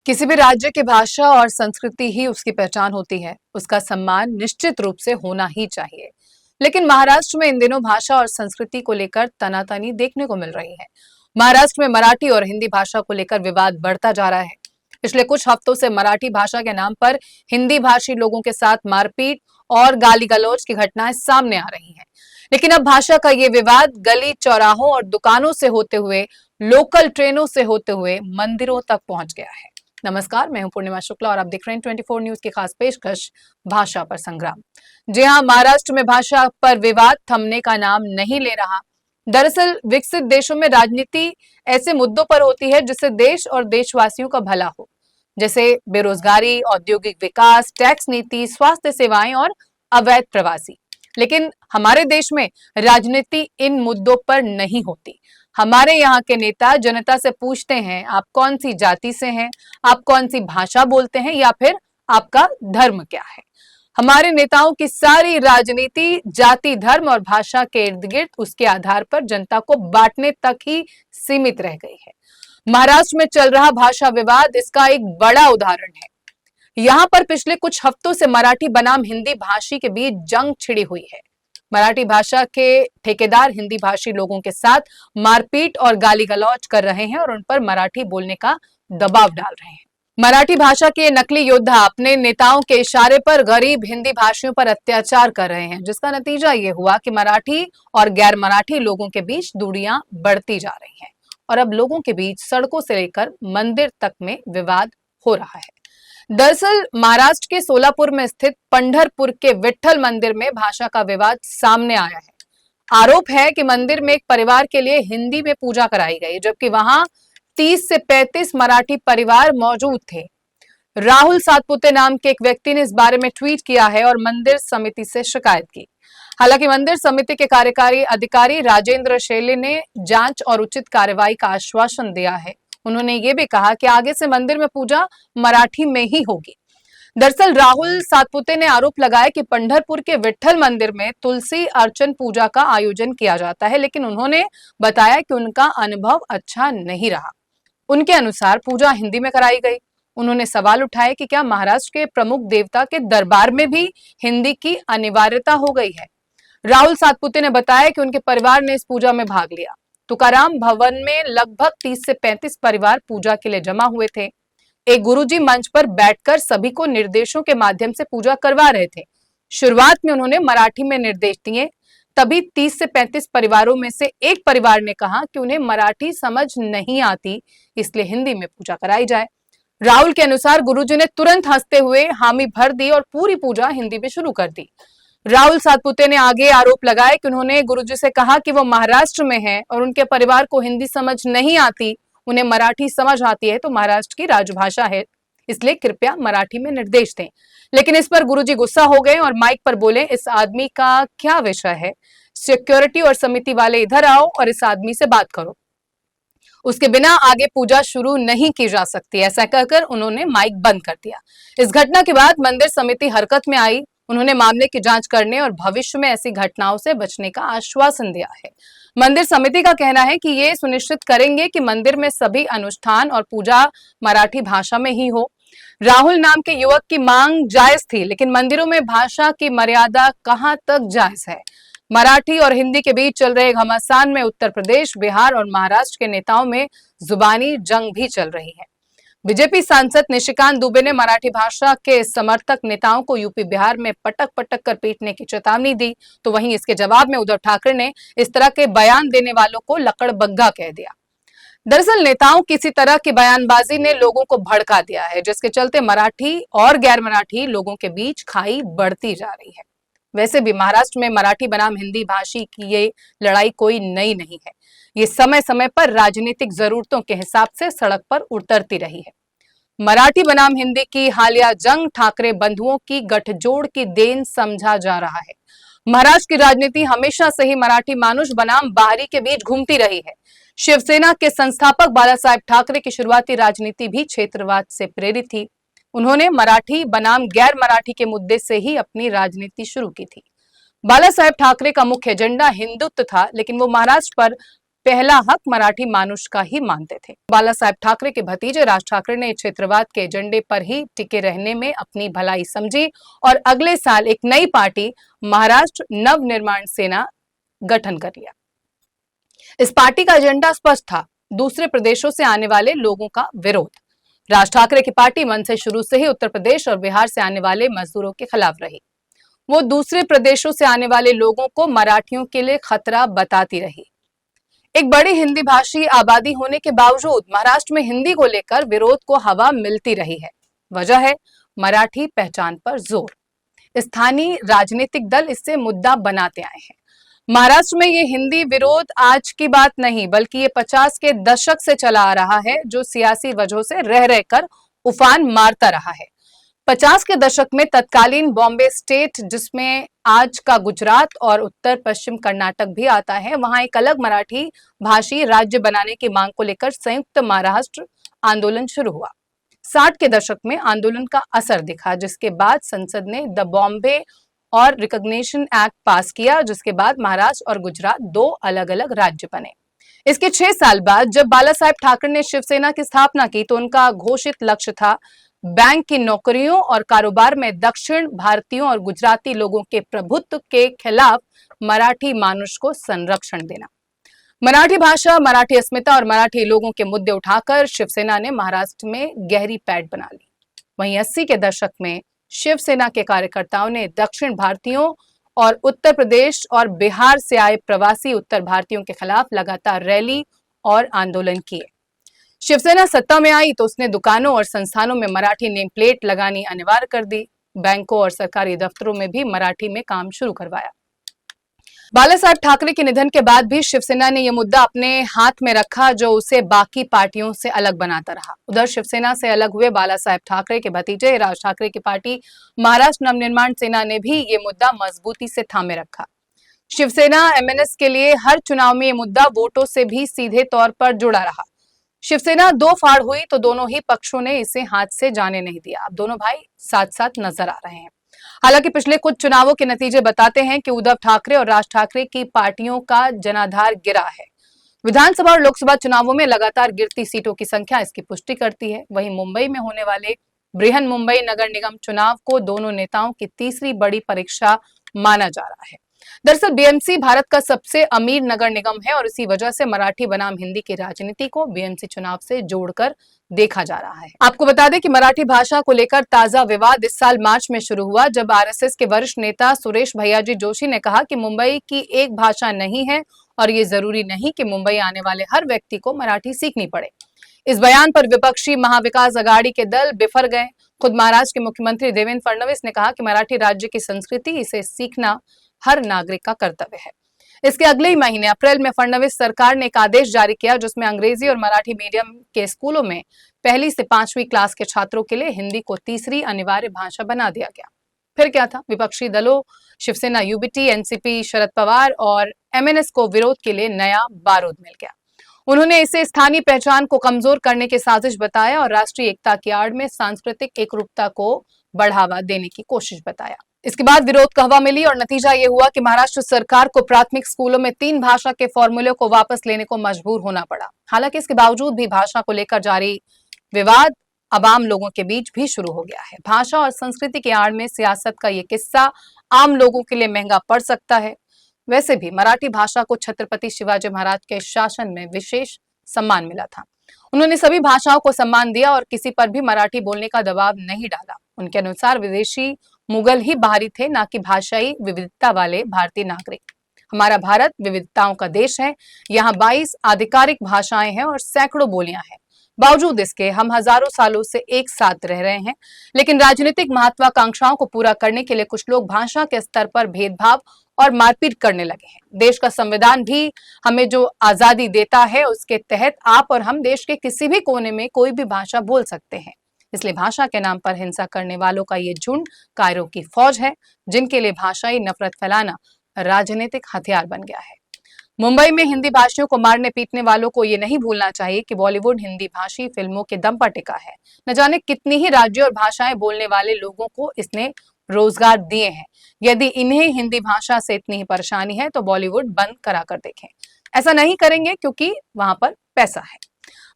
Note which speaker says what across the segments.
Speaker 1: किसी भी राज्य की भाषा और संस्कृति ही उसकी पहचान होती है। उसका सम्मान निश्चित रूप से होना ही चाहिए। लेकिन महाराष्ट्र में इन दिनों भाषा और संस्कृति को लेकर तनातनी देखने को मिल रही है। महाराष्ट्र में मराठी और हिंदी भाषा को लेकर विवाद बढ़ता जा रहा है। पिछले कुछ हफ्तों से मराठी भाषा के नाम पर हिंदी भाषी लोगों के साथ मारपीट और गाली गलौज की घटनाएं सामने आ रही हैं। लेकिन अब भाषा का ये विवाद गली चौराहों और दुकानों से होते हुए, लोकल ट्रेनों से होते हुए मंदिरों तक पहुंच गया है। नमस्कार, मैं हूं पूर्णिमा शुक्ला और आप देख रहे हैं 24 न्यूज की खास पेशकश भाषा पर संग्राम। जी हां, महाराष्ट्र में भाषा पर विवाद थमने का नाम नहीं ले रहा। दरअसल विकसित देशों में राजनीति ऐसे मुद्दों पर होती है जिससे देश और देशवासियों का भला हो, जैसे बेरोजगारी, औद्योगिक विकास, टैक्स नीति, स्वास्थ्य सेवाएं और अवैध प्रवासी। लेकिन हमारे देश में राजनीति इन मुद्दों पर नहीं होती। हमारे यहाँ के नेता जनता से पूछते हैं, आप कौन सी जाति से हैं, आप कौन सी भाषा बोलते हैं या फिर आपका धर्म क्या है। हमारे नेताओं की सारी राजनीति जाति, धर्म और भाषा के इर्द गिर्द उसके आधार पर जनता को बांटने तक ही सीमित रह गई है। महाराष्ट्र में चल रहा भाषा विवाद इसका एक बड़ा उदाहरण है। यहाँ पर पिछले कुछ हफ्तों से मराठी बनाम हिंदी भाषी के बीच जंग छिड़ी हुई है। मराठी भाषा के ठेकेदार हिंदी भाषी लोगों के साथ मारपीट और गाली गलौज कर रहे हैं और उन पर मराठी बोलने का दबाव डाल रहे हैं। मराठी भाषा के नकली योद्धा अपने नेताओं के इशारे पर गरीब हिंदी भाषियों पर अत्याचार कर रहे हैं, जिसका नतीजा ये हुआ कि मराठी और गैर मराठी लोगों के बीच दूरियां बढ़ती जा रही हैं और अब लोगों के बीच सड़कों से लेकर मंदिर तक में विवाद हो रहा है। दरअसल महाराष्ट्र के सोलापुर में स्थित पंढरपुर के विट्ठल मंदिर में भाषा का विवाद सामने आया है। आरोप है कि मंदिर में एक परिवार के लिए हिंदी में पूजा कराई गई, जबकि वहां 30 से 35 मराठी परिवार मौजूद थे। राहुल सातपुते नाम के एक व्यक्ति ने इस बारे में ट्वीट किया है और मंदिर समिति से शिकायत की। हालांकि मंदिर समिति के कार्यकारी अधिकारी राजेंद्र शेले ने जांच और उचित कार्रवाई का आश्वासन दिया है। उन्होंने ये भी कहा कि आगे से मंदिर में पूजा मराठी में ही होगी। दरअसल राहुल सातपुते ने आरोप लगाया कि पंढरपुर के विट्ठल मंदिर में तुलसी अर्चन पूजा का आयोजन किया जाता है, लेकिन उन्होंने बताया कि उनका अनुभव अच्छा नहीं रहा। उनके अनुसार पूजा हिंदी में कराई गई। उन्होंने सवाल उठाए कि क्या महाराष्ट्र के प्रमुख देवता के दरबार में भी हिंदी की अनिवार्यता हो गई है। राहुल सातपुते ने बताया कि उनके परिवार ने इस पूजा में भाग लिया। तुकाराम भवन में लगभग 30 से 35 परिवार पूजा के लिए जमा हुए थे। एक गुरुजी मंच पर बैठकर सभी को निर्देशों के माध्यम से पूजा करवा रहे थे। शुरुआत में उन्होंने मराठी में निर्देश दिए, तभी 30 से 35 परिवारों में से एक परिवार ने कहा कि उन्हें मराठी समझ नहीं आती, इसलिए हिंदी में पूजा कराई जाए। राहुल के अनुसार गुरुजी ने तुरंत हंसते हुए हामी भर दी और पूरी पूजा हिंदी में शुरू कर दी। राहुल सातपुते ने आगे आरोप लगाया कि उन्होंने गुरुजी से कहा कि वो महाराष्ट्र में हैं और उनके परिवार को हिंदी समझ नहीं आती, उन्हें मराठी समझ आती है तो महाराष्ट्र की राजभाषा है, इसलिए कृपया मराठी में निर्देश दें। लेकिन इस पर गुरुजी गुस्सा हो गए और माइक पर बोले, इस आदमी का क्या विषय है, सिक्योरिटी और समिति वाले इधर आओ और इस आदमी से बात करो, उसके बिना आगे पूजा शुरू नहीं की जा सकती। ऐसा कहकर उन्होंने माइक बंद कर दिया। इस घटना के बाद मंदिर समिति हरकत में आई। उन्होंने मामले की जांच करने और भविष्य में ऐसी घटनाओं से बचने का आश्वासन दिया है। मंदिर समिति का कहना है कि ये सुनिश्चित करेंगे कि मंदिर में सभी अनुष्ठान और पूजा मराठी भाषा में ही हो। राहुल नाम के युवक की मांग जायज थी, लेकिन मंदिरों में भाषा की मर्यादा कहां तक जायज है। मराठी और हिंदी के बीच चल रहे घमासान में उत्तर प्रदेश, बिहार और महाराष्ट्र के नेताओं में जुबानी जंग भी चल रही है। बीजेपी सांसद निशिकांत दुबे ने मराठी भाषा के समर्थक नेताओं को यूपी बिहार में पटक पटक कर पीटने की चेतावनी दी, तो वहीं इसके जवाब में उद्धव ठाकरे ने इस तरह के बयान देने वालों को लकड़बग्गा कह दिया। दरअसल नेताओं की इसी तरह की बयानबाजी ने लोगों को भड़का दिया है, जिसके चलते मराठी और गैर मराठी लोगों के बीच खाई बढ़ती जा रही है। वैसे भी महाराष्ट्र में मराठी बनाम हिंदी भाषी की ये लड़ाई कोई नई नहीं है। ये समय समय पर राजनीतिक जरूरतों के हिसाब से सड़क पर उतरती रही है। मराठी बनाम हिंदी की हालिया जंग ठाकरे बंधुओं की गठजोड़ की देन समझा जा रहा है। महाराष्ट्र की राजनीति हमेशा से ही मराठी मानुष बनाम बाहरी के बीच घूमती रही है। शिवसेना के संस्थापक बाला साहेब ठाकरे की शुरुआती राजनीति भी क्षेत्रवाद से प्रेरित थी। उन्होंने मराठी बनाम गैर मराठी के मुद्दे से ही अपनी राजनीति शुरू की थी। बाला साहेब ठाकरे का मुख्य एजेंडा हिंदुत्व था, लेकिन वो महाराष्ट्र पर पहला हक मराठी मानुष का ही मानते थे। बाला साहेब ठाकरे के भतीजे राज ठाकरे ने क्षेत्रवाद के एजेंडे पर ही टिके रहने में अपनी भलाई समझी और अगले साल एक नई पार्टी महाराष्ट्र नवनिर्माण सेना गठन कर लिया। इस पार्टी का एजेंडा स्पष्ट था, दूसरे प्रदेशों से आने वाले लोगों का विरोध। राज ठाकरे की पार्टी मन से शुरू से ही उत्तर प्रदेश और बिहार से आने वाले मजदूरों के खिलाफ रही। वो दूसरे प्रदेशों से आने वाले लोगों को मराठियों के लिए खतरा बताती रही। एक बड़ी हिंदी भाषी आबादी होने के बावजूद महाराष्ट्र में हिंदी को लेकर विरोध को हवा मिलती रही है। वजह है मराठी पहचान पर जोर। स्थानीय राजनीतिक दल इससे मुद्दा बनाते आए हैं। महाराष्ट्र में ये हिंदी विरोध आज की बात नहीं, बल्कि ये 50 के दशक से चला आ रहा है, जो सियासी वजहों से रह रहकर उफान मारता रहा है। 50 के दशक में तत्कालीन बॉम्बे स्टेट, जिसमें आज का गुजरात और उत्तर पश्चिम कर्नाटक भी आता है, वहां एक अलग मराठी भाषी राज्य बनाने की मांग को लेकर संयुक्त महाराष्ट्र आंदोलन शुरू हुआ। 60 के दशक में आंदोलन का असर दिखा, जिसके बाद संसद ने द बॉम्बे और रिकॉग्निशन एक्ट पास किया, जिसके बाद महाराष्ट्र और गुजरात दो अलग अलग राज्य बने। इसके 6 साल बाद जब बाला साहेब ठाकरे ने शिवसेना की स्थापना की, तो उनका घोषित लक्ष्य था बैंक की नौकरियों और कारोबार में दक्षिण भारतीयों और गुजराती लोगों के प्रभुत्व के खिलाफ मराठी मानुष को संरक्षण देना। मराठी भाषा, मराठी अस्मिता और मराठी लोगों के मुद्दे उठाकर शिवसेना ने महाराष्ट्र में गहरी पैठ बना ली। वहीं 80 के दशक में शिवसेना के कार्यकर्ताओं ने दक्षिण भारतीयों और उत्तर प्रदेश और बिहार से आए प्रवासी उत्तर भारतीयों के खिलाफ लगातार रैली और आंदोलन किए। शिवसेना सत्ता में आई तो उसने दुकानों और संस्थानों में मराठी नेम प्लेट लगानी अनिवार्य कर दी। बैंकों और सरकारी दफ्तरों में भी मराठी में काम शुरू करवाया। बाला साहेब ठाकरे के निधन के बाद भी शिवसेना ने यह मुद्दा अपने हाथ में रखा, जो उसे बाकी पार्टियों से अलग बनाता रहा। उधर शिवसेना से अलग हुए बाला साहेब ठाकरे के भतीजे राज ठाकरे की पार्टी महाराष्ट्र नवनिर्माण सेना ने भी ये मुद्दा मजबूती से थामे रखा। शिवसेना एमएनएस के लिए हर चुनाव में ये मुद्दा वोटों से भी सीधे तौर पर जुड़ा रहा। शिवसेना दो फाड़ हुई तो दोनों ही पक्षों ने इसे हाथ से जाने नहीं दिया। अब दोनों भाई साथ साथ नजर आ रहे हैं। हालांकि पिछले कुछ चुनावों के नतीजे बताते हैं कि उद्धव ठाकरे और राज ठाकरे की पार्टियों का जनाधार गिरा है। विधानसभा और लोकसभा चुनावों में लगातार गिरती सीटों की संख्या इसकी पुष्टि करती है। वहीं मुंबई में होने वाले बृहन मुंबई नगर निगम चुनाव को दोनों नेताओं की तीसरी बड़ी परीक्षा माना जा रहा है। दरअसल बीएमसी भारत का सबसे अमीर नगर निगम है और इसी वजह से मराठी बनाम हिंदी की राजनीति को बीएमसी चुनाव से जोड़कर देखा जा रहा है। आपको बता दें कि मराठी भाषा को लेकर ताजा विवाद इस साल मार्च में शुरू हुआ, जब आरएसएस के वरिष्ठ नेता सुरेश भैयाजी जोशी ने कहा कि मुंबई की एक भाषा नहीं है और ये जरूरी नहीं कि मुंबई आने वाले हर व्यक्ति को मराठी सीखनी पड़े। इस बयान पर विपक्षी महाविकास अघाड़ी के दल बिफर गए। खुद महाराष्ट्र के मुख्यमंत्री देवेंद्र फडणवीस ने कहा कि मराठी राज्य की संस्कृति, इसे सीखना हर नागरिक का कर्तव्य है। इसके अगले ही महीने अप्रैल में फडणवीस सरकार ने एक आदेश जारी किया, जिसमें अंग्रेजी और मराठी मीडियम के स्कूलों में 1ली से 5वीं क्लास के छात्रों के लिए हिंदी को तीसरी अनिवार्य भाषा बना दिया गया। फिर क्या था, विपक्षी दलों शिवसेना, यूबीटी, एनसीपी, शरद पवार और एमएनएस को विरोध के लिए नया बारूद मिल गया। उन्होंने इसे स्थानीय पहचान को कमजोर करने की साजिश बताया और राष्ट्रीय एकता की आड़ में सांस्कृतिक एकरूपता को बढ़ावा देने की कोशिश बताया। इसके बाद विरोध का हवा मिली और नतीजा ये हुआ कि महाराष्ट्र सरकार को प्राथमिक स्कूलों में 3 भाषा के फॉर्मूले को वापस लेने को मजबूर होना पड़ा। हालांकि इसके बावजूद भी भाषा को लेकर जारी विवाद अब आम लोगों के बीच भी शुरू हो गया है। भाषा और संस्कृति की आड़ में सियासत का ये किस्सा आम लोगों के लिए महंगा पड़ सकता है। वैसे भी मराठी भाषा को छत्रपति शिवाजी महाराज के शासन में विशेष सम्मान मिला था। उन्होंने सभी भाषाओं को सम्मान दिया और किसी पर भी मराठी बोलने का दबाव नहीं डाला। उनके अनुसार विदेशी मुगल ही बाहरी थे, ना कि भाषाई विविधता वाले भारतीय नागरिक। हमारा भारत विविधताओं का देश है। यहाँ 22 आधिकारिक भाषाएं हैं और सैकड़ों बोलियां हैं। बावजूद इसके हम हजारों सालों से एक साथ रह रहे हैं, लेकिन राजनीतिक महत्वाकांक्षाओं को पूरा करने के लिए कुछ लोग भाषा के स्तर पर भेदभाव और मारपीट करने लगे हैं। देश का संविधान भी हमें जो आजादी देता है, उसके तहत आप और हम देश के किसी भी कोने में कोई भी भाषा बोल सकते हैं। इसलिए भाषा के नाम पर हिंसा करने वालों का ये झुंड कायरों की फौज है, जिनके लिए भाषाई नफरत फैलाना राजनीतिक हथियार बन गया है। मुंबई में हिंदी भाषियों को मारने पीटने वालों को ये नहीं भूलना चाहिए कि बॉलीवुड हिंदी भाषी फिल्मों के दम पर टिका है। न जाने कितनी ही राज्यों और भाषाएं बोलने वाले लोगों को इसने रोजगार दिए हैं। यदि इन्हें हिंदी भाषा से इतनी ही परेशानी है तो बॉलीवुड बंद करा कर देखें। ऐसा नहीं करेंगे क्योंकि वहां पर पैसा है।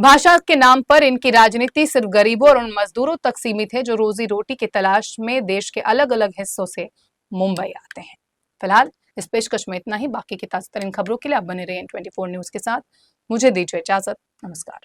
Speaker 1: भाषा के नाम पर इनकी राजनीति सिर्फ गरीबों और उन मजदूरों तक सीमित है जो रोजी रोटी की तलाश में देश के अलग अलग हिस्सों से मुंबई आते हैं। फिलहाल इस पेशकश में इतना ही। बाकी की ताजा तरीन खबरों के लिए आप बने रहिए N24 न्यूज के साथ। मुझे दीजिए इजाजत। नमस्कार।